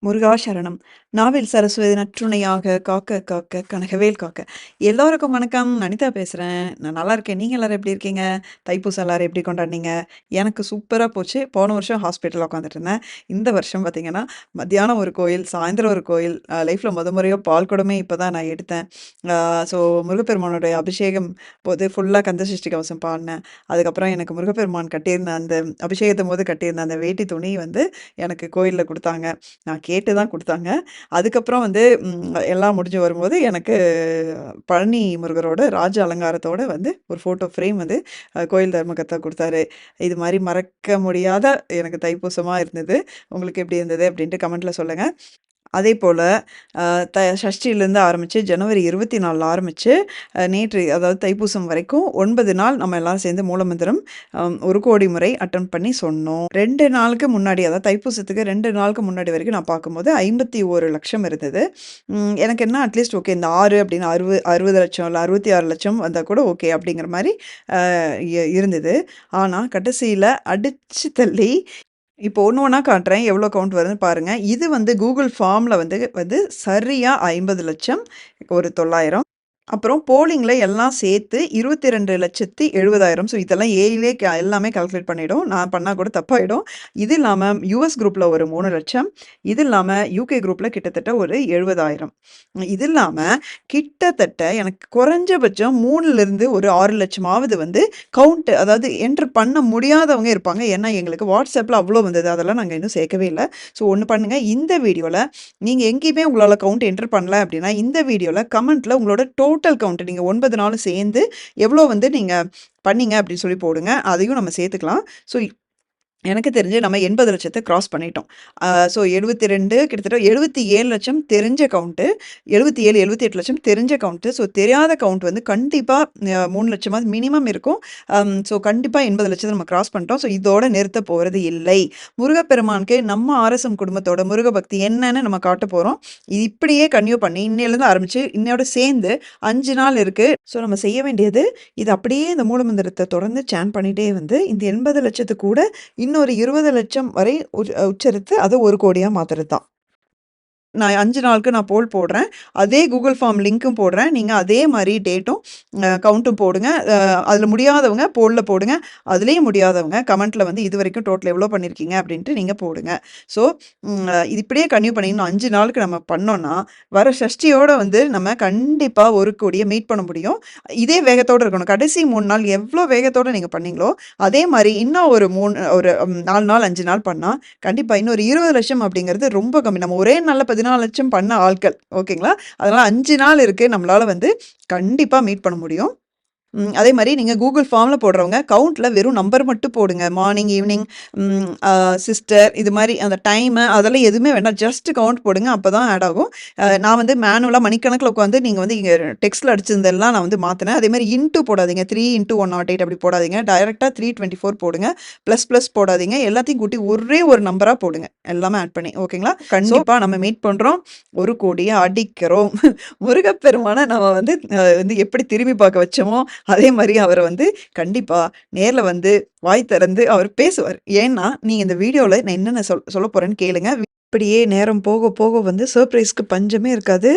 முருகா சரணம். நாவில் சரஸ்வதி நற்றுணையாக காக்க காக்க கனகவேல் காக்க. எல்லோருக்கும் வணக்கம். அனிதா பேசுறேன். நான் நல்லா இருக்கேன். நீங்க எல்லாரும் எப்படி இருக்கீங்க? தைப்பூசம் எல்லாரும் எப்படி கொண்டாடினீங்க? எனக்கு சூப்பரா போச்சு. போன வருஷம் ஹாஸ்பிட்டல்ல உட்காந்துட்டு இருந்தேன். இந்த வருஷம் பார்த்தீங்கன்னா, மத்தியானம் ஒரு கோயில், சாயந்தரம் ஒரு கோயில். லைஃப்ல முறையா பால் குடமே இப்ப தான் நான் எடுத்தேன். ஆ ஸோ முருகப்பெருமானுடைய அபிஷேகம் போது ஃபுல்லா கந்தசஷ்டி கவசம் பாடுனேன். அதுக்கப்புறம் எனக்கு முருகப்பெருமான் கட்டியிருந்த அந்த அபிஷேகத்தம்போது கட்டியிருந்த அந்த வேட்டி துணி வந்து எனக்கு கோயில்ல குடுத்தாங்க. நான் கேட்டு தான் குடுத்தாங்க. அதுக்கப்புறம் வந்து எல்லாம் முடிஞ்சு வரும்போது எனக்கு பழனி முருகரோட ராஜ அலங்காரத்தோட வந்து ஒரு ஃபோட்டோ ஃப்ரேம் வந்து கோயில் தர்மகர்த்தா குடுத்தாரு. இது மாரி மறக்க முடியாத எனக்கு தைப்பூசமா இருந்தது. உங்களுக்கு எப்படி இருந்தது? அப்படின்ட்டு கமெண்ட்ல சொல்லுங்க. அதேபோல அ சஷ்டியிலேருந்து ஆரம்பிச்சு ஜனவரி 24 ஆரம்பிச்சு நேற்று அதாவது தைப்பூசம் வரைக்கும் 9 நாள் நம்ம எல்லாரும் சேர்ந்து மூலமந்திரம் 1,00,00,000 முறை அட்டெம்ப்ட் பண்ணி சொன்னோம். 2 நாளுக்கு முன்னாடி அதாவது தைப்பூசத்துக்கு 2 நாளுக்கு முன்னாடி வரைக்கும் நான் பார்க்கும்போது 51,00,000 இருந்தது. எனக்கு என்ன அட்லீஸ்ட் ஓகே இந்த 6 அப்படின்னு 60,00,000 இல்ல 66,00,000 வந்தா கூட ஓகே அப்படிங்கிற மாரி அ இருந்தது. ஆனா கடைசியில அடிச்சு தள்ளி இப்போ ஒண்ணு ஒண்ணா காட்டுறேன். எவ்வளோ கவுண்ட் வருதுன்னு பாருங்க. இது வந்து Google ஃபார்ம்ல வந்து வந்து சரியா 50,00,000 ஒரு 900 அப்புறம் போலிங்ல எல்லாம் சேர்த்து 22,70,000 ஸோ இதெல்லாம் ஏஐலே எல்லாமே கால்குலேட் பண்ணிடும். நான் பண்ணா கூட தப்பாயிடும். இது இல்லாம யுஎஸ் குரூப்ல ஒரு 3,00,000 இது இல்லாம யுகே குரூப்ல கிட்டத்தட்ட ஒரு 70,000 இது இல்லாம கிட்டத்தட்ட எனக்கு குறைஞ்சபட்சம் 3லிருந்து ஒரு 6,00,000 வந்து கவுண்ட் அதாவது என்டர் பண்ண முடியாதவங்க இருப்பாங்க. ஏன்னா எங்களுக்கு WhatsAppல அவ்ளோ வந்தது. அதெல்லாம் நாங்க இன்னும் சேர்க்கவே இல்ல. ஸோ ஒண்ணு பண்ணுங்க. இந்த வீடியோல நீங்க எங்கேயுமே உங்களால கவுண்ட் என்டர் பண்ணல அப்படின்னா, இந்த வீடியோல கமெண்ட்ல உங்களோட டோட்டல் கவுண்ட் நீங்க 9 நாளும் சேர்ந்து எவ்வளோ வந்து நீங்க பண்ணீங்க அப்படின்னு சொல்லி போடுங்க. அதையும் நம்ம சேர்த்துக்கலாம். ஸோ எனக்கு தெரிஞ்சு நம்ம 80,00,000 கிராஸ் பண்ணிட்டோம். ஸோ 72 கிட்டத்தட்ட 77,00,000 தெரிஞ்ச கவுண்ட்டு. 77, 78,00,000 தெரிஞ்ச கவுண்ட்டு. ஸோ தெரியாத கவுண்ட் வந்து கண்டிப்பா 3,00,000 மினிமம் இருக்கும். ஸோ கண்டிப்பா 80,00,000 நம்ம கிராஸ் பண்ணிட்டோம். ஸோ இதோட நிறுத்த போறது இல்லை. முருகப்பெருமானுக்கு நம்ம ஆர்எஸ்எம் குடும்பத்தோட முருக பக்தி என்னன்னு நம்ம காட்டப் போறோம். இது இப்படியே கன்டின்யூ பண்ணி இன்னையிலேருந்து ஆரம்பிச்சு இன்னையோட சேர்ந்து 5 நாள் இருக்கு. ஸோ நம்ம செய்ய வேண்டியது இது அப்படியே இந்த மூலமந்திரத்த தொடர்ந்து சாண்ட் பண்ணிட்டே வந்து இந்த 80,00,000 கூட இன்னொரு 20,00,000 வரை உச்சரித்து அத 1,00,00,000 மாத்துறது தான். நான் 5 நாளுக்கு நான் போல் போடுறேன். அதே Google ஃபார்ம் லிங்க்கும் போடுறேன். நீங்க அதே மாரி டேட்டும் கவுண்ட்டும் போடுங்க. அதில முடியாதவங்க போல்ல போடுங்க. அதிலேயும் முடியாதவங்க கமெண்ட்ல வந்து இதுவரைக்கும் டோட்டல் எவ்வளோ பண்ணியிருக்கீங்க அப்படின்ட்டு நீங்க போடுங்க. ஸோ இது இப்படியே கன்டின்யூ பண்ணி இன்னும் 5 நாளுக்கு நம்ம பண்ணோம்னா, வர சஷ்டியோட வந்து நம்ம கண்டிப்பா 1,00,00,000 மீட் பண்ண முடியும். இதே வேகத்தோட இருக்கணும். கடைசி 3 நாள் எவ்வளோ வேகத்தோட நீங்க பண்ணீங்களோ, அதே மாரி இன்னும் ஒரு 4 நாள் 5 நாள் பண்ணா, கண்டிப்பா இன்னொரு 20,00,000 அப்படிங்கிறது ரொம்ப கம்மி. நம்ம ஒரே நாள்ல 14,00,000 பண்ண ஆட்கள். ஓகேங்களா? அதனால 5 நாள் இருக்கு. நம்மளால வந்து கண்டிப்பா மீட் பண்ண முடியும். அதே மாரி நீங்க Google ஃபார்ம்ல போடுறவங்க கவுண்ட்ல வெறும் நம்பர் மட்டும் போடுங்க. மார்னிங், ஈவினிங், ம் சிஸ்டர் இது மாரி அந்த டைமு அதெல்லாம் எதுவுமே வேண்டாம். ஜஸ்ட் கவுண்ட் போடுங்க. அப்பதான் ஆட் ஆகும். நான் வந்து மேனுவலா மணிக்கணக்குல உட்காந்து நீங்க வந்து இங்க டெக்ஸ்ட்ல அடிச்சிருந்ததெல்லாம் நான் வந்து மாத்துனேன். அதே மாரி இன்டூ போடாதீங்க. 3 இன்டூ 108 அப்படி போடாதீங்க. டைரக்ட்டா 324 போடுங்க. ப்ளஸ் போடாதீங்க. எல்லாத்தையும் கூட்டி ஒரே ஒரு நம்பரா போடுங்க. எல்லாமே ஆட் பண்ணி. ஓகேங்களா? கண்டிப்பா நம்ம மீட் பண்றோம். 1,00,00,000 அடிக்கிறோம். முருகப்பெருமான நம்ம வந்து எப்படி திரும்பி பார்க்க வச்சோமோ, அதே மாரி அவர வந்து கண்டிப்பா நேர்ல வந்து வாய் திறந்து அவர் பேசுவார். ஏன்னா, நீங்க இந்த வீடியோல நான் என்னென்ன சொல்லப் போறேன்னு கேளுங்க. இப்படியே நேரம் போக போக வந்து சர்ப்ரைஸ்க்கு பஞ்சமே இருக்காது.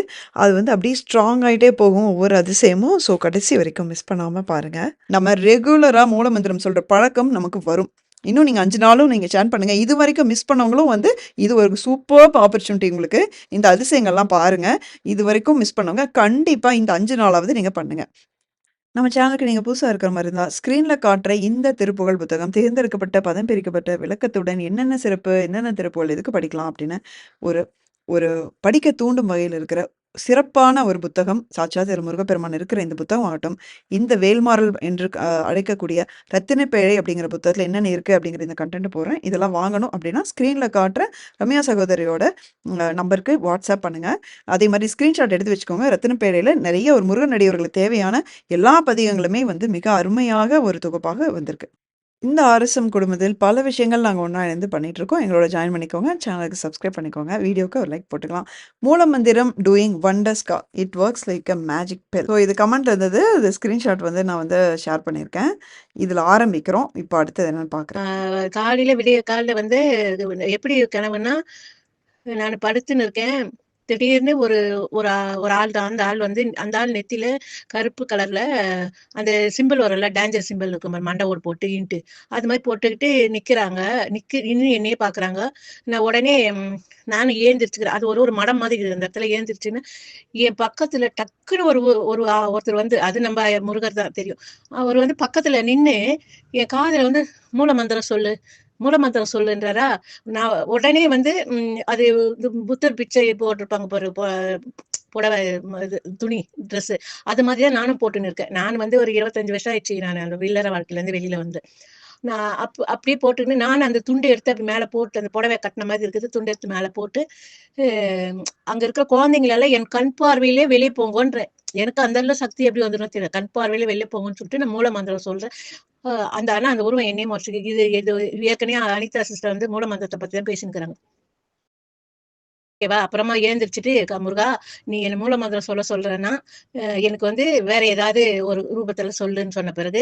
அது வந்து அப்படியே ஸ்ட்ராங் ஆயிட்டே போகும் ஒவ்வொரு அதிசயமும். ஸோ கடைசி வரைக்கும் மிஸ் பண்ணாம பாருங்க. நம்ம ரெகுலரா மூலமந்திரம் சொல்ற பழக்கம் நமக்கு வரும். இன்னும் நீங்க 5 நாளும் நீங்க சேன் பண்ணுங்க. இதுவரைக்கும் மிஸ் பண்ணவங்களும் வந்து இது ஒரு சூப்பர்ப் ஆப்பர்ச்சுனிட்டி உங்களுக்கு. இந்த அதிசயங்கள்லாம் பாருங்க. இதுவரைக்கும் மிஸ் பண்ணவங்க கண்டிப்பா இந்த 5 நாளாவது நீங்க பண்ணுங்க. நம்ம சேனலுக்கு நீங்க புதுசா இருக்கிற மாரி இருந்தா, ஸ்க்ரீன்ல காட்டுற இந்த திருப்புகழ் புத்தகம் தேர்ந்தெடுக்கப்பட்ட, பதம் பிரிக்கப்பட்ட விளக்கத்துடன் என்னென்ன சிறப்பு, என்னென்ன திருப்புகழ் எதுக்கு படிக்கலாம் அப்படின்னு ஒரு ஒரு படிக்க தூண்டும் வகையில் இருக்கிற சிறப்பான ஒரு புத்தகம். சாட்சாத் திரு முருகப்பெருமான் இருக்கிற இந்த புத்தகம் ஆகட்டும், இந்த வேல்மாறல் என்று அழைக்கக்கூடிய ரத்தினப்பேழை அப்படிங்கிற புத்தகத்துல என்னென்ன இருக்கு அப்படிங்கிற இந்த கன்டென்ட் போடுறேன். இதெல்லாம் வாங்கணும் அப்படின்னா, ஸ்க்ரீன்ல காட்டுற ரம்யா சகோதரியோட நம்பருக்கு வாட்ஸ்அப் பண்ணுங்க. அதே மாரி ஸ்கிரீன்ஷாட் எடுத்து வச்சுக்கோங்க. ரத்தினப்பேழையில நெறைய ஒரு முருகன் அடியவர்களுக்கு தேவையான எல்லா பதிகங்களுமே வந்து மிக அருமையாக ஒரு தொகுப்பாக வந்திருக்கு. இந்த ஆர்எஸ்எம் குடும்பத்தில் பல விஷயங்கள் நாங்க ஒண்ணா இணைந்து பண்ணிட்டுருக்கோம். எங்களோட ஜாயின் பண்ணிக்கோங்க. சேனலுக்கு சப்ஸ்கிரைப் பண்ணிக்கோங்க. வீடியோக்கு ஒரு லைக் போட்டுக்கலாம். மூலமந்திரம் doing wonders it works like a magic pill. So இது கமெண்ட் இருந்தது. இது ஸ்கிரீன்ஷாட் வந்து நான் வந்து ஷேர் பண்ணியிருக்கேன். இதில ஆரம்பிக்கிறோம். இப்போ அடுத்தது என்னன்னு பார்க்குறேன். காலையில விடிய காலைல வந்து எப்படி கனவுன்னா, நான் படுத்துன்னு இருக்கேன். திடீர்னு ஒரு ஒரு ஒரு ஆள் தான். அந்த ஆள் நெத்தியில கருப்பு கலர்ல அந்த சிம்பிள் வரும்ல, டேஞ்சர் சிம்பிள் இருக்கும் பாரு, மண்டை ஓடு போட்டு இன்ட்டு. அது மாரி போட்டுக்கிட்டு நிக்கிறாங்க. நின்னு என்னையே பார்க்குறாங்க. நான் உடனே நானும் ஏந்திரிச்சுக்கிறேன். அது ஒரு ஒரு மடம் மாதிரி இருக்குது. அந்த இடத்துல ஏந்திரிச்சுன்னு, என் பக்கத்துல டக்குனு ஒரு ஒரு ஒருத்தர் வந்து, அது நம்ம முருகர் தான் தெரியும். அவர் வந்து பக்கத்துல நின்னு, என் காதுல வந்து மூலமந்திரம் சொல்லு, மூலமந்திரம் சொல்லுன்றாரா, நான் உடனே வந்து அது இது புத்தர் பிச்சை போட்டிருப்பாங்க பாரு, புடவை இது துணி, ட்ரெஸ்ஸு. அது மாதிரி தான் நானும் போட்டுன்னு இருக்கேன். நான் வந்து ஒரு 25 வருஷம் ஆயிடுச்சு நான் அந்த இல்லற வாழ்க்கையிலேருந்து வெளியில வந்து. நான் அப்படியே போட்டுக்கின்னு நானும் அந்த துண்டு எடுத்து அப்படி மேல போட்டு, அந்த புடவை கட்டின மாதிரி இருக்குது. துண்டு எடுத்து மேல போட்டு, அ அங்க இருக்கிற குழந்தைங்களலாம் என் கண் பார்வையிலே வெளிய போங்கன்றேன். எனக்கு அந்த அளவு சக்தி எப்படி வந்துரும்னு தெரியல. கண் பார்வையில வெளிய போங்கன்னு சொல்லிட்டு நான் மூல மந்திரம் சொல்றேன். ஆனா அந்த உருவம் என்னையே மறைச்சுக்குது. இது இது ஏற்கனவே அனிதா சிஸ்டர் வந்து மூல மந்திரத்த பத்தி தான் பேசின்னுருக்காங்க. ஓகேவா? அப்புறமா எழுந்திரிச்சுட்டு, முருகா, நீ என்ன மூல மந்திரம் சொல்றேன்னா, எனக்கு வந்து வேற ஏதாவது ஒரு ரூபத்துல சொல்லுன்னு சொன்ன பிறகு,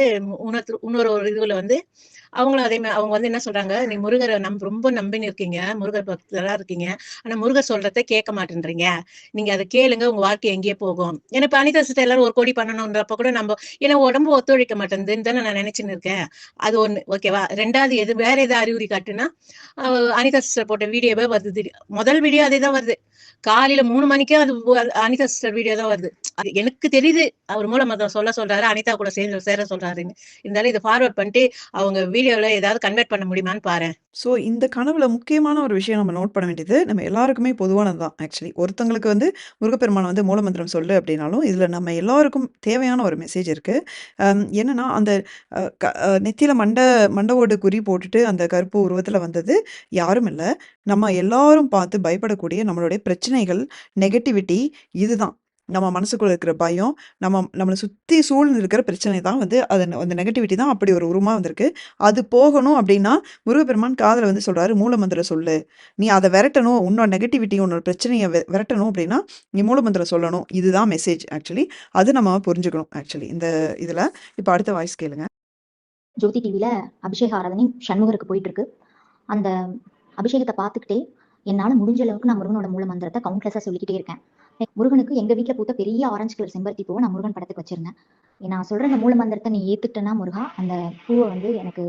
இன்னொரு ஒரு இதுல வந்து அவங்களும் அதே மாரி அவங்க வந்து என்ன சொல்றாங்க, "நீ முருகர ரொம்ப நம்பின்னு இருக்கீங்க. முருகர் பக்தரா இருக்கீங்க. ஆனா முருகர் சொல்றத கேட்க மாட்டேன்றீங்க. நீங்க அத கேளுங்க. உங்க வாழ்க்கை எங்கேயோ போகும்." ஏன்னா இப்ப அனிதா சிஸ்டர் எல்லாரும் 1,00,00,000 பண்ணணும்ன்றப்ப கூட ஏன்னா உடம்பு ஒத்துழைக்க மாட்டேன்துன்னு தானே நான் நினைச்சுன்னு இருக்கேன். அது ஒண்ணு. ஓகேவா? 2வது வேற எது அறிகுறி காட்டுன்னா, அனிதா சிஸ்டர் போட்ட வீடியோவே வருது. முதல் வீடியோ அதே தான் வருது. காலையில 3 மணிக்கே அது அனிதா சிஸ்டர் வீடியோ தான் வருது. அது எனக்கு தெரியுது. அவர் மூலமந்திரம் சொல்றாரு. அனிதா கூட சேர்ந்து சேர சொல்றாருன்னு. இருந்தாலும் இத ஃபார்வர்ட் பண்ணிட்டு அவங்க வீடியோல ஏதாவது கன்வெர்ட் பண்ண முடியுமான்னு பாரேன். ஸோ, இந்த கனவுல முக்கியமான ஒரு விஷயம் நம்ம நோட் பண்ண வேண்டியது, நம்ம எல்லாருக்குமே பொதுவானது தான் ஆக்சுவலி. ஒருத்தங்களுக்கு வந்து முருகப்பெருமான் வந்து மூலமந்திரம் சொல்லு அப்டின்னாலும், இதுல நம்ம எல்லாருக்கும் தேவையான ஒரு மெசேஜ் இருக்கு. என்னன்னா, அந்த நெத்தியில மண்ட ஓடு குறி போட்டுட்டு அந்த கருப்பு உருவத்துல வந்தது யாரும் இல்ல. நம்ம எல்லாரும் பார்த்து பயப்படக்கூடிய நம்மளுடைய பிரச்சனைகள், நெகட்டிவிட்டி இதுதான். நம்ம மனசுக்குள்ள இருக்கிற பயம், நம்மள சுத்தி சூழ்ந்து இருக்கிற பிரச்சனை தான் வந்து அந்த நெகட்டிவிட்டி தான் அப்படி ஒரு உருவமா வந்திருக்கு. அது போகணும் அப்டின்னா, முருகப்பெருமான் காதுல வந்து சொல்றாரு, "மூலமந்திரம் சொல்லு. நீ அத விரட்டணும். உன்னோட நெகட்டிவிட்டி, உன்னோட பிரச்சனைய விரட்டணும் அப்டின்னா, நீ மூலமந்திரம் சொல்லணும்." இதுதான் மெசேஜ் ஆக்சுவலி. அது நம்ம புரிஞ்சுக்கணும் ஆக்சுவலி. இந்த இதுல. இப்ப அடுத்த வாய்ஸ் கேளுங்க. ஜோதி டிவில அபிஷேக ஆராதனை சண்முகருக்கு போயிட்டு இருக்கு. அந்த அபிஷேகத்தை பார்த்துக்கிட்டே என்னால முடிஞ்ச அளவுக்கு நான் முருகனோட மூல மந்திரத்தை கவுண்ட்லெஸ்ஸா சொல்லிக்கிட்டே இருக்கேன். முருகனுக்கு எங்க வீட்டுல பூத்த பெரிய ஆரஞ்சு கலர் செம்பருத்தி பூவை நான் முருகன் படத்துக்கு வச்சிருந்தேன். நான் சொல்ற அந்த மூல மந்திரத்தை நீ ஏத்துக்கிட்டனா முருகா, அந்த பூவை வந்து எனக்கு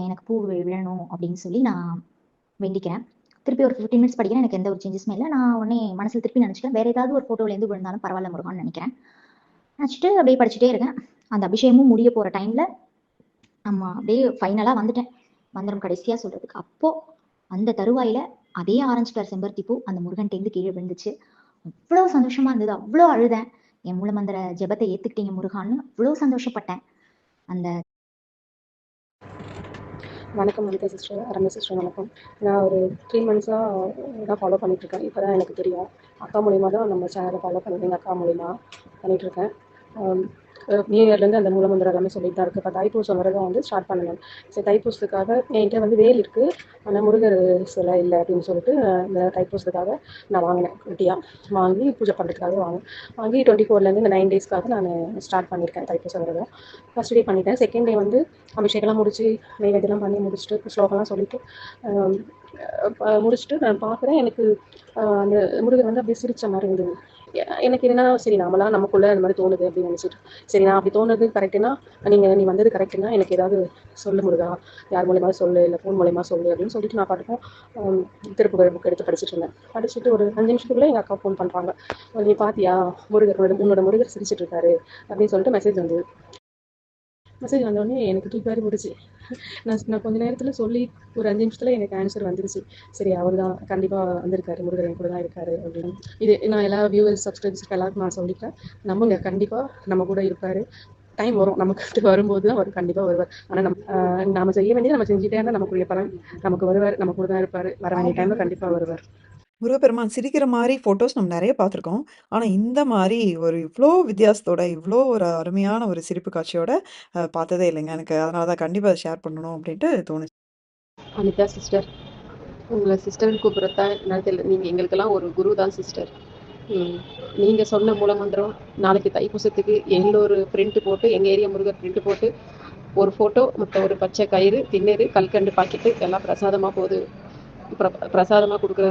எனக்கு பூ விழணும் அப்படின்னு சொல்லி நான் வேண்டிக்கிறேன். திருப்பி ஒரு 15 மினிட்ஸ் படிக்கிறேன். எனக்கு எந்த ஒரு சேஞ்சஸுமே இல்லை. நான் உடனே மனசுல திருப்பி நினைச்சிட்டேன், வேற ஏதாவது ஒரு போட்டோல இருந்து விழுந்தாலும் பரவாயில்ல முருகான்னு நினைக்கிறேன். நினைச்சிட்டு அப்படியே படிச்சுட்டே இருக்கேன். அந்த அபிஷேகமும் முடிய போற டைம்ல ஆமா அப்படியே ஃபைனலா வந்துட்டேன் மந்திரம் கடைசியா சொல்றதுக்கு. அப்போ அந்த தருவாயில அதே ஆரஞ்சு கலர் செம்பருத்தி பூ அந்த முருகன்டேந்து கீழே விழுந்துச்சு. அவ்வளவு சந்தோஷமா இருந்தது. அவ்வளவு அழுதேன். என் மூலமந்திர ஜெபத்தை ஏத்துக்கிட்டீங்க முருகான்னு அவ்வளவு சந்தோஷப்பட்டேன். அந்த வணக்கம் அனிதா சிஸ்டர், ரம்யா சிஸ்டர் வணக்கம். நான் ஒரு 3 மந்த்ஸாக தான் ஃபாலோ பண்ணிகிட்ருக்கேன். இப்போ தான் எனக்கு தெரியும். அக்கா மூலிமா தான் நம்ம சேனலை ஃபாலோ பண்ணுறேன். எங்கள் அக்கா மூலிமா பண்ணிகிட்ருக்கேன். நியூ இயர்லேருந்து அந்த மூலமந்திரம் எல்லாமே சொல்லிட்டு தான் இருக்குது. இப்போ தைப்பூசம் வரதான் வந்து ஸ்டார்ட் பண்ணணும். சரி, தைப்பூசத்துக்காக என்கிட்ட வந்து வேல் இருக்குது, ஆனால் முருகர் சிலை இல்லை அப்படின்னு சொல்லிட்டு இந்த தைப்பூசத்துக்காக நான் வாங்கினேன். குட்டியாக வாங்கி பூஜை பண்ணுறதுக்காக வாங்கி 24லேருந்து இந்த 9 டேஸ்க்காக நான் ஸ்டார்ட் பண்ணியிருக்கேன் தைப்பூசம் வரதான். ஃபஸ்ட் டே பண்ணிட்டேன். செகண்ட் டே வந்து அபிஷேகம்லாம் முடிச்சு நைவேத்தியெல்லாம் பண்ணி முடிச்சுட்டு ஸ்லோகம்லாம் சொல்லிட்டு முடிச்சுட்டு நான் பார்க்குறேன். எனக்கு அந்த முருகர் வந்து அப்படியே சிரிச்ச மாதிரி இருந்தது. எனக்கு என்னன்னா, சரி நம்மளாம் நமக்குள்ள அந்த மாதிரி தோணுது அப்படின்னு நினச்சிட்டு, சரி நான் அப்படி தோணுது கரெக்டுனா, நீ வந்தது கரெக்டுனா எனக்கு ஏதாவது சொல்லு முருகா, யார் மூலியமா சொல்லு, இல்லை ஃபோன் மூலியமா சொல்லு அப்படின்னு சொல்லிட்டு நான் பாட்டுக்கும் திருப்புகழ் புக் எடுத்து படிச்சுட்டு இருந்தேன். படிச்சுட்டு ஒரு 5 நிமிஷத்துக்குள்ளே எங்கள் அக்கா ஃபோன் பண்ணுறாங்க. நீ பார்த்தியா உன்னோட முருகர் சிரிச்சிட்டு இருக்காரு அப்படின்னு சொல்லிட்டு மெசேஜ் வந்தது. மெசேஜ் வந்தோடனே எனக்கு தூக்காரி போட்டுச்சு. நான் கொஞ்ச நேரத்தில் சொல்லி ஒரு 5 நிமிஷத்தில் எனக்கு ஆன்சர் வந்துருச்சு. சரி, அவர் தான் கண்டிப்பாக வந்திருக்காரு, முருகர் என் கூட தான் இருக்காரு அப்படின்னு. இது நான் எல்லா வியூவர்ஸ் சப்ஸ்கிரைபர்ஸ்க்கு எல்லாருக்கும் நான் சொல்லிட்டேன். நம்புங்க, கண்டிப்பாக நம்ம கூட இருப்பார். டைம் வரும், நமக்கு வரும்போது தான் அவர் கண்டிப்பாக வருவார். ஆனால் நம்ம செய்ய வேண்டியது நம்ம செஞ்சுட்டே இருந்தால் நமக்குரிய பலன் நமக்கு வருவார், நம்ம கூட தான் இருப்பார். வர வேண்டிய டைமில் கண்டிப்பாக வருவார். முருகப்பெருமான் சிரிக்கிற மாரி ஃபோட்டோஸ் நம்ம நெறைய பார்த்துருக்கோம். ஆனா, இந்த மாரி ஒரு இவ்ளோ வித்தியாசத்தோட, இவ்ளோ ஒரு அருமையான ஒரு சிரிப்பு காட்சியோட பார்த்ததே இல்லைங்க. எனக்கு அதனால தான் கண்டிப்பா அத ஷேர் பண்ணணும் அப்டின்ட்டு தோணுச்சு. அனிதா சிஸ்டர், உங்களை சிஸ்டர்னு கூப்பிட்றதா என்னன்னு தெரியல. நீங்கள் எங்களுக்கெல்லாம் ஒரு குரு தான் சிஸ்டர். நீங்கள் சொன்ன மூலமந்திரம் நாளைக்கு தைப்பூசத்துக்கு எல்லோரு பிரிண்ட் போட்டு, எங்கள் ஏரியா முருகர் பிரிண்ட் போட்டு ஒரு ஃபோட்டோ மற்ற ஒரு பச்சை கயிறு, திண்ணறு, கல்கண்டு பாக்கெட்டு எல்லாம் பிரசாதமாக போகுது. பிரசாதமாக கொடுக்குற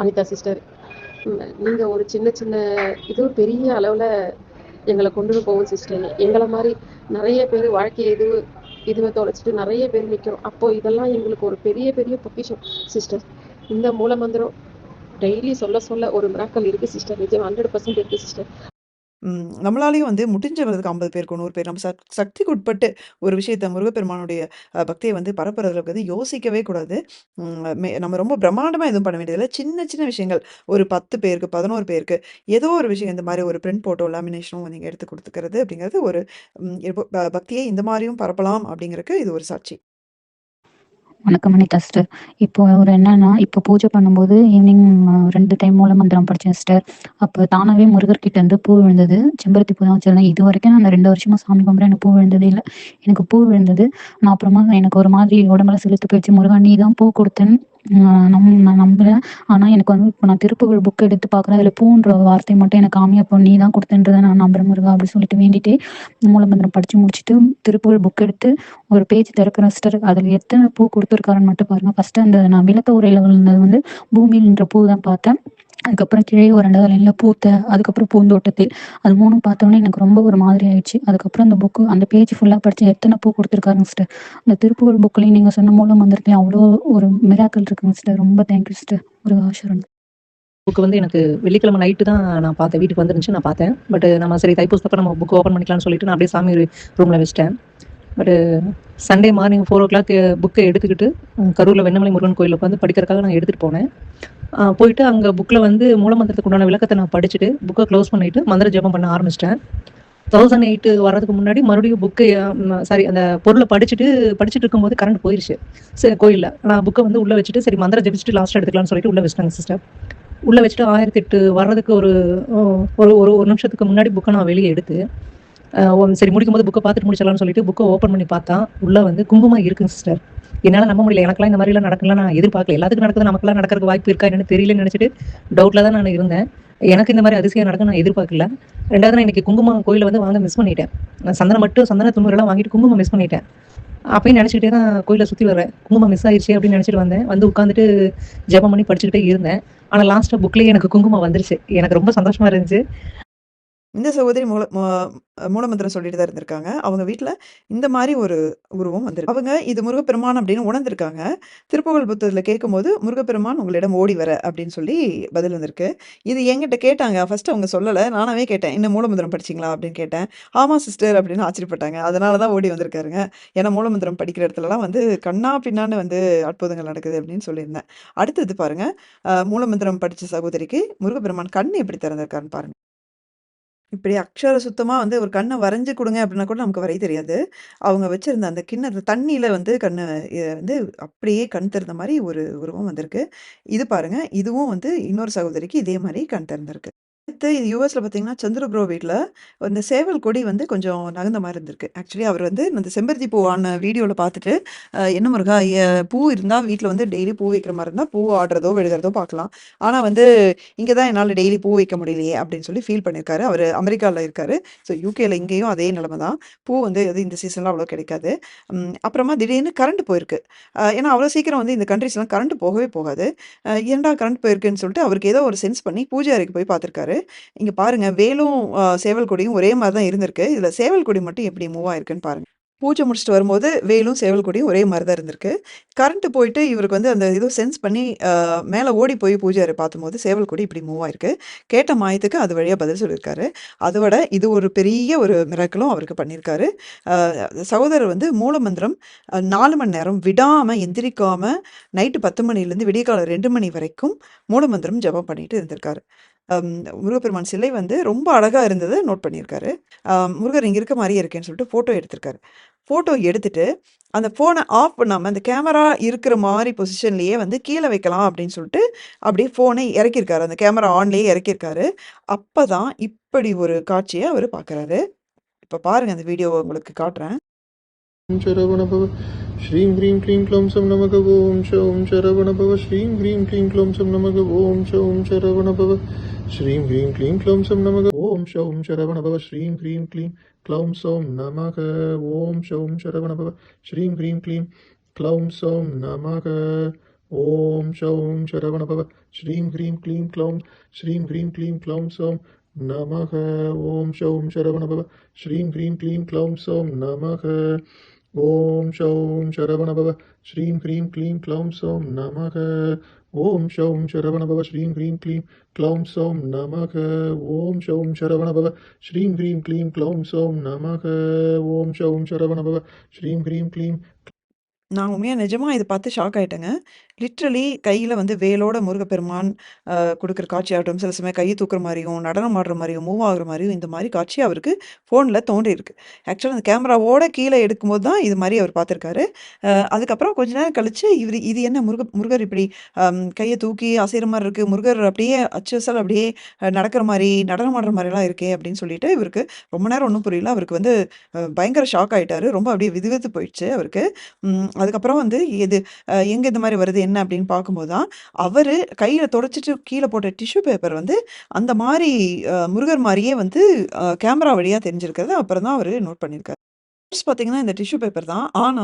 அனிதா சிஸ்டர், நீங்கள் ஒரு சின்ன சின்ன இது பெரிய அளவில் எங்களை கொண்டு போகும் சிஸ்டர். எங்களை மாதிரி நிறைய பேர் வாழ்க்கையை இதுவை தொலைச்சிட்டு நிறைய பேர் நிற்கிறோம். அப்போது இதெல்லாம் எங்களுக்கு ஒரு பெரிய பெரிய பொக்கிஷம் சிஸ்டர். இந்த மூலமந்திரம் டெய்லி சொல்ல சொல்ல ஒரு மிராக்கல் இருக்குது சிஸ்டர். நிஜம் 100% இருக்குது சிஸ்டர். நம்மளாலேயும் வந்து முடிஞ்சவங்களுக்கு 50 பேருக்கு 100 பேர் நம்ம சக்திக்கு உட்பட்டு ஒரு விஷயத்த முருகப்பெருமானுடைய பக்தியை வந்து பரப்புறதுக்கு வந்து யோசிக்கவே கூடாது. நம்ம ரொம்ப பிரம்மாண்டமா எதுவும் பண்ண வேண்டியதில்ல. சின்ன சின்ன விஷயங்கள் ஒரு 10 பேருக்கு, 11 பேருக்கு ஏதோ ஒரு விஷயம் இந்த மாரி ஒரு பிரிண்ட் போட்டோ, லேமினேஷனோ நீங்க எடுத்து குடுத்துக்கிறது அப்படிங்கிறது ஒரு இப்போ பக்தியை இந்த மாரியும் பரப்பலாம் அப்படிங்கிறதுக்கு இது ஒரு சாட்சி. வணக்கம் அனிதா சிஸ்டர். இப்போ ஒரு என்னன்னா, இப்போ பூஜை பண்ணும்போது ஈவினிங் 2 டைம் மூலமந்திரம் படிச்சேன் சிஸ்டர். அப்போ தானாவே முருகர்கிட்ட இருந்து பூ விழுந்தது. செம்பருத்தி பூ தான் வச்சிருந்தேன். இது வரைக்கும் நான் 2 வருஷமா சாமி கும்பிட்றேன். எனக்கு பூ விழுந்ததே இல்லை. எனக்கு பூ விழுந்தது. நான் அப்புறமா எனக்கு ஒரு மாதிரி உடம்புல செலுத்து போயிடுச்சு. முருகா நீ தான் பூ கொடுத்தேன்னு நான் நம்புறேன். ஆனால் எனக்கு வந்து இப்போ நான் திருப்புகழ் புக் எடுத்து பார்க்குறேன். அதில் பூன்ற வார்த்தை மட்டும் எனக்கு அப்போ நீ தான் கொடுத்தேன்றதை நான் நம்புறேன் முருகா அப்படின்னு சொல்லிட்டு வேண்டிட்டு மூலமந்திரம் படித்து முடிச்சுட்டு திருப்புகழ் புக் எடுத்து ஒரு பேஜ் திறக்கிற சிஸ்டர். அதில் எத்தனை பூ கொடுத்துருக்காருன்னு மட்டும் பாருங்க. ஃபர்ஸ்ட் அந்த நான் விளக்க உரையில் விழுந்தது வந்து பூமியில்ன்ற பூ தான் பார்த்தேன். அதுக்கப்புறம் கிழே ஒரு 2வது லைன்ல பூத்த, அதுக்கப்புறம் பூந்தோட்டத்தில், அது 3ம் பார்த்தோன்னே எனக்கு ரொம்ப ஒரு மாதிரி ஆயிடுச்சு. அதுக்கப்புறம் அந்த புக்கு அந்த பேஜ் ஃபுல்லாக படிச்சு எத்தனை பூ கொடுத்துருக்காருங்க சிஸ்டர். அந்த திருப்புகழ் புக்லையும் நீங்கள் சொன்ன மூலம் வந்திருக்கேன். அவ்வளோ ஒரு மிராக்கல் இருக்குங்க சிஸ்டர். ரொம்ப தேங்க்யூ சிஸ்டர். ஒரு ஆசீர்வாதம். புக்கு வந்து எனக்கு வெள்ளிக்கிழமை நைட்டு தான் நான் பார்த்தேன். வீட்டுக்கு வந்துருந்துச்சு நான் பார்த்தேன். பட் நம்ம சரி தைப்பூசத்தப்ப நம்ம புக் ஓப்பன் பண்ணிக்கலாம்னு சொல்லிட்டு நான் அப்படியே சாமி ரூமில் வச்சிட்டேன். பட் சண்டே மார்னிங் 4 o'clock புக்கை எடுத்துக்கிட்டு கரூரில் வெண்ணமலை முருகன் கோயிலுக்கு வந்து படிக்கிறதுக்காக நான் எடுத்துகிட்டு போனேன். போயிட்டு அங்கே புக்கில் வந்து மூலமந்திரத்துக்கு உண்டான விளக்கத்தை நான் படிச்சுட்டு புக்கை க்ளோஸ் பண்ணிவிட்டு மந்திர ஜபம் பண்ண ஆரம்பிச்சிட்டேன். 1008 வர்றதுக்கு முன்னாடி மறுபடியும் புக்கு அந்த பொருளை படிச்சுட்டு இருக்கும்போது கரண்ட் போயிடுச்சு. சரி கோயிலில் நான் புக்கை வந்து உள்ளே வச்சுட்டு சரி மந்திரம் ஜபிச்சுட்டு லாஸ்ட்டாக எடுத்துக்கலாம்னு சொல்லிட்டு உள்ளே வச்சிட்டாங்க சிஸ்டர். உள்ளே வச்சுட்டு 1008 வர்றதுக்கு ஒரு ஒரு நிமிஷத்துக்கு முன்னாடி புக்கை நான் வெளியே எடுத்து சரி முடிக்கும்போது புக்கை பார்த்துட்டு முடிச்சிடலாம்னு சொல்லிட்டு புக்கை ஓப்பன் பண்ணி பார்த்தா உள்ளே வந்து குங்குமம் இருக்குங்க சிஸ்டர். என்னால் நம்ப முடியல. எனக்குலாம் இந்த மாதிரிலாம் நடக்கலாம் நான் எதிர்பார்க்கல. எல்லாத்துக்கும் நடக்குது, நமக்குலாம் நடக்கிறதுக்கு வாய்ப்பு இருக்கா என்னன்னு தெரியலன்னு நினச்சிட்டு டவுட்டில் தான் நான் இருந்தேன். எனக்கு இந்த மாதிரி அதிசயம் நடக்க நான் எதிர்பார்க்கல. 2வது நான் இன்னைக்கு குங்குமம் கோயிலில் வந்து வாங்க மிஸ் பண்ணிட்டேன். சந்தன துணுரெல்லாம் வாங்கிட்டு குங்குமம் மிஸ் பண்ணிட்டேன். அப்பயும் நினச்சிக்கிட்டே தான் கோயிலை சுற்றி வர்றேன். குங்குமம் மிஸ் ஆயிடுச்சு அப்படின்னு நினச்சிட்டு வந்தேன். வந்து உட்காந்துட்டு ஜபம் பண்ணி படிச்சுக்கிட்டே இருந்தேன். ஆனால் லாஸ்ட்டாக புக்லேயே எனக்கு குங்குமம் வந்துருச்சு. எனக்கு ரொம்ப சந்தோஷமாக இருந்துச்சு. இந்த சகோதரி மூலமந்திரம் சொல்லிட்டு தான் இருந்திருக்காங்க. அவங்க வீட்ல இந்த மாரி ஒரு உருவம் வந்திருக்கு. அவங்க இது முருகப்பெருமான் அப்படின்னு உணர்ந்திருக்காங்க. திருப்புகழ் புத்தகத்துல கேட்கும்போது, "முருகப்பெருமான் உங்களிடம் ஓடி வர" அப்படின்னு சொல்லி பதில் வந்திருக்கு. இது என்கிட்ட கேட்டாங்க. ஃபர்ஸ்ட் அவங்க சொல்லல. நானாவே கேட்டேன். "என்ன மூலமந்திரம் படிச்சீங்களா?" அப்படின்னு கேட்டேன். "ஆமா சிஸ்டர்" அப்படின்னு ஆச்சரியப்பட்டாங்க. அதனால தான் ஓடி வந்திருக்காருங்க. ஏன்னா மூலமந்திரம் படிக்கிற இடத்துலலாம் வந்து கண்ணா பின்னான்னு வந்து அற்புதங்கள் நடக்குது அப்படின்னு சொல்லியிருந்தேன். அடுத்தது பாருங்க, மூலமந்திரம் படிச்ச சகோதரிக்கு முருகப்பெருமான் கண் எப்படி திறந்திருக்காருன்னு பாருங்க. இப்படி அக்ஷர சுத்தமா வந்து ஒரு கண்ண வரைஞ்சு குடுங்க அப்படின்னா கூட நமக்கு வரைய தெரியாது. அவங்க வச்சிருந்த அந்த கிண்ணத்துல தண்ணீல வந்து கண்ணு வந்து அப்படியே கண் திறந்த மாரி ஒரு உருவம் வந்திருக்கு. இது பாருங்க, இதுவும் வந்து இன்னொரு சகோதரிக்கு இதே மாரி கண் திறந்திருக்கு. அடுத்து இது யுஎஸ்ல பார்த்தீங்கன்னா, சந்திர ப்ரோ வீட்ல இந்த சேவல் கொடி வந்து கொஞ்சம் நகர்ந்த மாரி இருந்திருக்கு. ஆக்சுவலி அவர் வந்து இந்த செம்பருத்தி பூ ஆன வீடியோல பார்த்துட்டு, என்ன முருகா பூ இருந்தா வீட்ல வந்து டெய்லி பூ வைக்கிற மாரி இருந்தா, பூ ஆடுறதோ, விழுகிறதோ பார்க்கலாம். ஆனா வந்து இங்க தான் என்னால டெய்லி பூ வைக்க முடியலையே அப்படின்னு சொல்லி ஃபீல் பண்ணியிருக்காரு. அவரு அமெரிக்கால இருக்காரு. ஸோ யூகேல இங்கேயும் அதே நிலைமை தான். பூ வந்து அது இந்த சீசன்ல அவ்வளோ கிடைக்காது. அப்புறமா திடீர்னு கரண்ட் போயிருக்கு. ஏன்னா அவ்வளோ சீக்கிரம் வந்து இந்த கண்ட்ரீஸ்லாம் கரண்ட் போகவே போகாது. ஏன்டா கரண்ட் போயிருக்குன்னு சொல்லிட்டு அவருக்கு ஏதோ ஒரு சென்ஸ் பண்ணி பூஜை அறைக்கு போய் பார்த்துருக்காரு. இங்க பாருங்க வேலும் சேவல் கொடியும் ஒரே மாரி தான் இருந்திருக்கு. இதுல சேவல் கொடி மட்டும் எப்படி மூவ் ஆயிருக்குன்னு பாருங்க. பூஜை முடிச்சுட்டு வரும்போது வேலும் சேவல் கொடியும் ஒரே மாரி தான் இருந்திருக்கு. கரண்ட் போயிட்டு இவருக்கு வந்து அந்த ஏதோ சென்ஸ் பண்ணி மேல ஓடி போய் பூஜை அறை பார்த்தம்போது சேவல் கொடி இப்படி மூவ் ஆயிருக்கு. கேட்ட மாயத்துக்கு அது வழியா பதில் சொல்லியிருக்காரு. அதவிட இது ஒரு பெரிய ஒரு மிராக்கிளும் அவருக்கு பண்ணியிருக்காரு. சகோதரர் வந்து மூலமந்திரம் 4 மணி நேரம் விடாம எந்திரிக்காம நைட்டு 10 மணிலேருந்து விடியற்காலை 2 மணி வரைக்கும் மூலமந்திரம் ஜெபம் பண்ணிட்டு இருந்திருக்காரு. முருகப்பெருமான் சிலை வந்து ரொம்ப அழகா இருந்தத நோட் பண்ணியிருக்காரு. முருகர் இங்க இருக்க மாரியே இருக்கேன்னு சொல்லிட்டு ஃபோட்டோ எடுத்திருக்காரு. ஃபோட்டோ எடுத்துட்டு, அந்த ஃபோன ஆஃப் பண்ணாம, அந்த கேமரா இருக்கிற மாரி பொசிஷன்லயே வந்து கீழ வைக்கலாம் அப்படின்னு சொல்லிட்டு, அப்படியே ஃபோனை இறக்கியிருக்காரு. அந்த கேமரா ஆன்லயே இறக்கியிருக்காரு. அப்பதான் இப்படி ஒரு காட்சிய அவரு பார்க்குறாரு. இப்ப பாருங்க அந்த வீடியோவ உங்களுக்கு காட்டுறேன். शरवणभव श्रीं ह्रीं क्लीं क्लौं सं नमः ॐ शौं शरवणभव श्रीं ह्रीं क्लीं क्लौं सं नमः ॐ शौं शरवणभव श्रीं ह्रीं क्लीं क्लौं सं नमः ॐ शौं शरवणभव श्रीं ह्रीं क्लीं क्लौं सौं नमः ॐ शौं शरवणभव श्रीं ह्रीं क्लीं क्लौं सौं नमः ஓம் ஷௌம் சரவணபவ ஸ்ரீம் ஹ்ரீம் க்ளீம் க்ளௌம் ஸ்ரீம் ஹ்ரீம் க்ளீம் க்ளௌம் சௌம் நமக. ஓம் ஷௌம் சரவணபவ ஸ்ரீம் ஹ்ரீம் க்ளீம் க்ளௌம் சௌம் நமக. ஓம் ஷௌம் சரவணபவ ஸ்ரீம் ஹ்ரீம் க்ளீம் க்ளௌம் சௌம் நமக. ஓம் ஷௌம் சரவணபவ ஸ்ரீம் ஹ்ரீம் க்ளீம் க்ளௌம் சௌம் நமக. ஓம் ஷௌம் சரவணபவ ஸ்ரீம் ஹ்ரீம் க்ளீம் க்ளௌம் சௌம் நமக. ஓம் ஷௌம் சரவணபவ ஸ்ரீம் ஹ்ரீம் க்ளீம். நான் உண்மையா நிஜமா இத பார்த்து ஷாக் ஆயிட்டேங்க. லிட்ரலி கையில வந்து வேலோட முருகப்பெருமான் குடுக்குற காட்சியாகட்டும், சில சமயம் கைய தூக்குற மாரியும், நடனம் ஆடுற மாரியும், மூவ் ஆகுற மாரியும் இந்த மாரி காட்சி அவருக்கு ஃபோன்ல தோன்றியிருக்கு. ஆக்சுவலா அந்த கேமராவோட கீழ எடுக்கும்போது தான் இது மாரி அவர் பார்த்துருக்காரு. அதுக்கப்புறம் கொஞ்ச நேரம் கழிச்சு இது என்ன முருகர் இப்படி கைய தூக்கி அசைற மாரி இருக்கு. முருகர் அப்படியே அச்சு அசல் அப்படியே நடக்கிற மாரி, நடனம் ஆடுற மாரிலாம் இருக்கே அப்படின்னு சொல்லிட்டு இவருக்கு ரொம்ப நேரம் ஒண்ணும் புரியல. அவருக்கு வந்து பயங்கர ஷாக் ஆயிட்டாரு. ரொம்ப அப்படியே விதுவித்து போயிடுச்சு அவருக்கு. அதுக்கப்புறம் வந்து இது எங்க இந்த மாரி வருது என்ன அப்படின்னு பார்க்கும்போது தான், அவரு கையில தொடச்சிட்டு கீழ போட்ட டிஷ்யூ பேப்பர் வந்து அந்த மாரி முருகர் மாரியே வந்து கேமரா வழியா தெரிஞ்சிருக்கிறத அப்புறம் தான் அவரு நோட் பண்ணியிருக்காரு. பார்த்தீங்கன்னா, இந்த டிஷ்யூ பேப்பர் தான். ஆனா,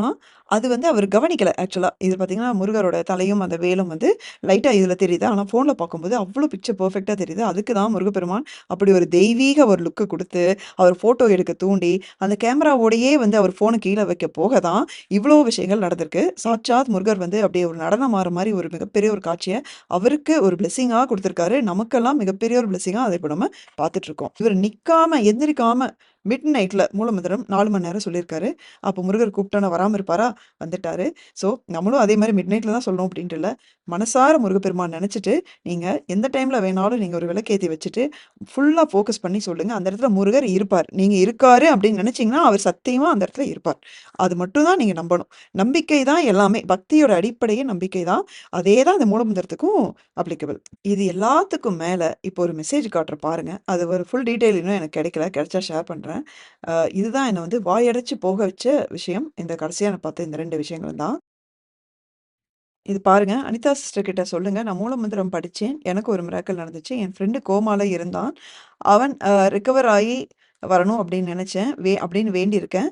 அது வந்து அவரு கவனிக்கல ஆக்சுவலா. இது பார்த்தீங்கன்னா, முருகரோட தலையும், அந்த வேலும் வந்து லைட்டா இதுல தெரியுது. ஆனா, ஃபோன்ல பார்க்கும்போது அவ்ளோ பிக்சர் பெர்ஃபெக்ட்டா தெரியுது. அதுக்கு தான் முருகப்பெருமான் அப்படி ஒரு தெய்வீக ஒரு லுக் குடுத்து, அவர் ஃபோட்டோ எடுக்க தூண்டி, அந்த கேமராவோடயே வந்து அவர் ஃபோன கீழ வைக்க போக தான், இவ்ளோ விஷயங்கள் நடந்திருக்கு. சாட்சாத் முருகர் வந்து அப்படியே ஒரு நடனம் ஆடுற மாரி ஒரு மிகப்பெரிய ஒரு காட்சிய அவருக்கு ஒரு பிளெஸ்ஸிங்கா குடுத்திருக்காரு. நமக்கெல்லாம் மிகப்பெரிய ஒரு பிளெஸ்ஸிங்கா அத இப்ப நம்ம பார்த்துட்டுருக்கோம். இவரு நிக்காம, எந்திரிக்காம மிட் நைட்ல மூலமந்திரம் 4 மணி நேரம் சொல்லியிருக்காரு. அப்போ முருகர் கூப்பிட்டோன வராம இருப்பாரா? வந்துட்டாரு. ஸோ, நம்மளும் அதே மாரி மிட் நைட்ல தான் சொல்லணும் அப்டின்ட்டு இல்ல. மனசார முருகப்பெருமான் நெனச்சுட்டு, நீங்க எந்த டைம்ல வேணாலும் நீங்க ஒரு விளக்கேத்தி வச்சுட்டு, ஃபுல்லா ஃபோக்கஸ் பண்ணி சொல்லுங்க. அந்த இடத்துல முருகர் இருப்பார். நீங்க இருக்காரு அப்டின்னு நெனச்சீங்கன்னா, அவர் சத்தியமா அந்த இடத்துல இருப்பார். அது மட்டும் தான் நீங்க நம்பணும். நம்பிக்கை தான் எல்லாமே. பக்தியோட அடிப்படையே நம்பிக்கை தான். அதே தான் இந்த மூலமந்திரத்துக்கும் அப்ளிகபிள். இது எல்லாத்துக்கும் மேல இப்போ ஒரு மெசேஜ் காட்டுறேன் பாருங்க. அது ஒரு ஃபுல் டீட்டெயில் இன்னும் எனக்கு கிடைக்கல. கிடைச்சா ஷேர் பண்றேன். இதுதான் என்ன வந்து வாயடைச்சு போக வச்ச விஷயம். இந்த கடைசியா நான் பார்த்த இந்த 2 விஷயங்கள் தான். இது பாருங்க, அனிதா சிஸ்டர் கிட்ட சொல்லுங்க. நான் மூலமந்திரம் படிச்சேன். எனக்கு ஒரு மிராக்கிள் நடந்துச்சு. என் ஃப்ரெண்டு கோமால இருந்தான். அவன் ரிகவர் ஆயி வரணும் அப்படின்னு நெனச்சேன். அப்படின்னு வேண்டியிருக்கேன்.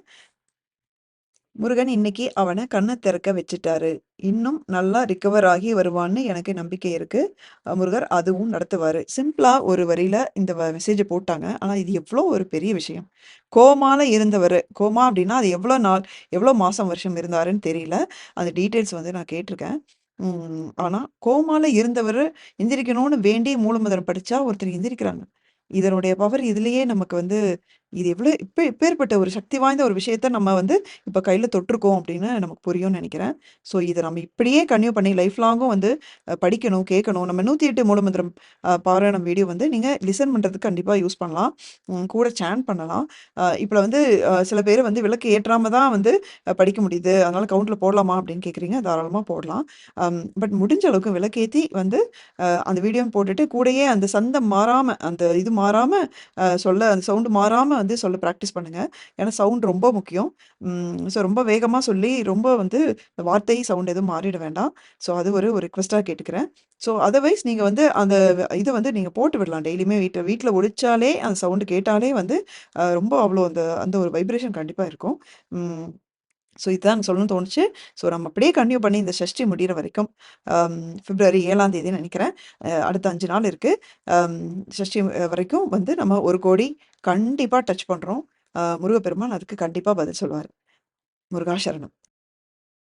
முருகன் இன்னைக்கு அவன கண்ண திறக்க வச்சுட்டாரு. இன்னும் நல்லா ரிகவர் ஆகி வருவான்னு எனக்கு நம்பிக்கை இருக்கு. முருகர் அதுவும் நடத்துவாரு. சிம்பிளா ஒரு வரியில இந்த மெசேஜ போட்டாங்க. ஆனா இது எவ்ளோ ஒரு பெரிய விஷயம். கோமால இருந்தவரு. கோமா அப்டின்னா அது எவ்ளோ நாள், எவ்ளோ மாசம், வருஷம் இருந்தாருன்னு தெரியல. அந்த டீட்டெயில்ஸ் வந்து நான் கேட்டுருக்கேன். ஆனா கோமால இருந்தவரு எந்திரிக்கணும்னு வேண்டி மூலமந்திரம் படிச்சா ஒருத்தர் எந்திரிக்கிறாங்க. இதனுடைய பவர் இதுலயே நமக்கு வந்து இது எவ்ளோ எப்பேர்ப்பட்ட ஒரு சக்தி வாய்ந்த ஒரு விஷயத்த நம்ம வந்து இப்ப கையில தொட்டுருக்கோம் அப்படின்னு நமக்கு புரியும்னு நெனைக்கிறேன். ஸோ இத நம்ம இப்படியே கன்டின்யூ பண்ணி லைஃப் லாங்கும் வந்து படிக்கணும், கேட்கணும். நம்ம 108 மூலமந்திரம் பாராயணம் வீடியோ வந்து நீங்க லிசன் பண்றதுக்கு கண்டிப்பா யூஸ் பண்ணலாம். கூட சாண்ட் பண்ணலாம். இப்ப வந்து சில பேர் வந்து விளக்கு ஏற்றாம தான் வந்து படிக்க முடியுது. அதனால கவுண்ட்ல போடலாமா அப்படின்னு கேட்குறீங்க. தாராளமா போடலாம். பட் முடிஞ்ச அளவுக்கு விளக்கேத்தி வந்து அந்த வீடியோவும் போட்டுட்டு கூடயே அந்த சந்தம் மாறாம, அந்த இது மாறாம அந்த சவுண்ட் மாறாம வந்து சொல்ல பிராக்டிஸ் பண்ணுங்க. ஏன்னா சவுண்ட் ரொம்ப முக்கியம். ஸோ ரொம்ப வேகமா சொல்லி ரொம்ப வந்து வார்த்தை, சவுண்ட் எதுவும் மாறிட வேண்டாம். ஸோ அது ஒரு ரிக்வெஸ்ட்டா கேட்டுக்கிறேன். ஸோ அதர்வைஸ் நீங்க வந்து அந்த இத வந்து நீங்க போட்டு விடலாம். டெய்லியுமே வீட்ல ஒலிச்சாலே அந்த சவுண்ட் கேட்டாலே வந்து ரொம்ப அவ்வளோ அந்த அந்த ஒரு வைப்ரேஷன் கண்டிப்பா இருக்கும். ம். ஸோ இதுதான் எனக்கு சொல்லணும்னு தோணுச்சு. ஸோ நம்ம அப்படியே கன்டின்யூ பண்ணி இந்த சஷ்டி முடியிற வரைக்கும் பிப்ரவரி 7ஆம் தேதின்னு நெனைக்கிறேன். அடுத்த 5 நாள் இருக்கு. அம் சஷ்டி வரைக்கும் வந்து நம்ம 1,00,00,000 கண்டிப்பா டச் பண்றோம். முருகப்பெருமான் அதுக்கு கண்டிப்பா பதில் சொல்லுவாரு. முருகா சரணம்.